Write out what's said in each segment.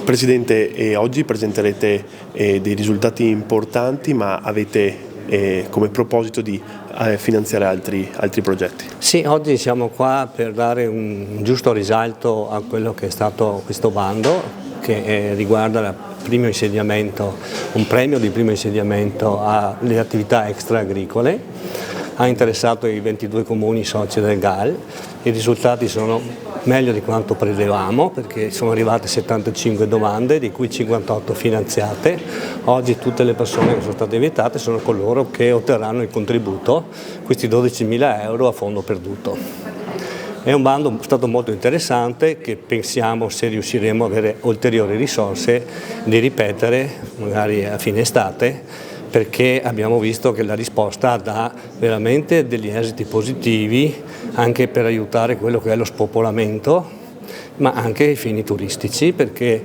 Presidente, oggi presenterete dei risultati importanti, ma avete come proposito di finanziare altri progetti. Sì, oggi siamo qua per dare un giusto risalto a quello che è stato questo bando che riguarda un premio di primo insediamento alle attività extra-agricole. Ha interessato i 22 comuni soci del GAL. I risultati sono meglio di quanto prevedevamo perché sono arrivate 75 domande, di cui 58 finanziate. Oggi tutte le persone che sono state invitate sono coloro che otterranno il contributo, questi 12.000 euro a fondo perduto. È un bando stato molto interessante che pensiamo, se riusciremo a avere ulteriori risorse, di ripetere magari a fine estate, perché abbiamo visto che la risposta dà veramente degli esiti positivi anche per aiutare quello che è lo spopolamento, ma anche ai fini turistici, perché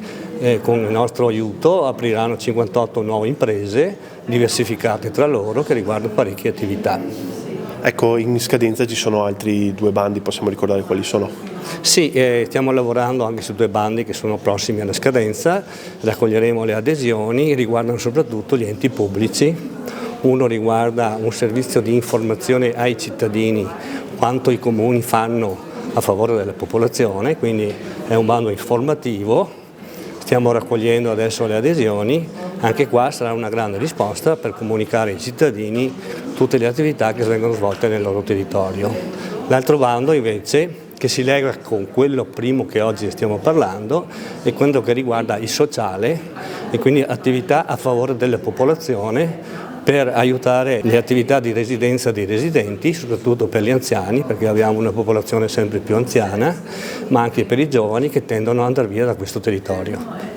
con il nostro aiuto apriranno 58 nuove imprese diversificate tra loro che riguardano parecchie attività. Ecco, in scadenza ci sono altri 2 bandi, possiamo ricordare quali sono? Sì, stiamo lavorando anche su 2 bandi che sono prossimi alla scadenza, raccoglieremo le adesioni, riguardano soprattutto gli enti pubblici. Uno riguarda un servizio di informazione ai cittadini, quanto i comuni fanno a favore della popolazione, quindi è un bando informativo. Stiamo raccogliendo adesso le adesioni, anche qua sarà una grande risposta per comunicare ai cittadini tutte le attività che vengono svolte nel loro territorio. L'altro bando invece, che si lega con quello primo che oggi stiamo parlando, è quello che riguarda il sociale e quindi attività a favore della popolazione per aiutare le attività di residenza dei residenti, soprattutto per gli anziani, perché abbiamo una popolazione sempre più anziana, ma anche per i giovani che tendono ad andare via da questo territorio.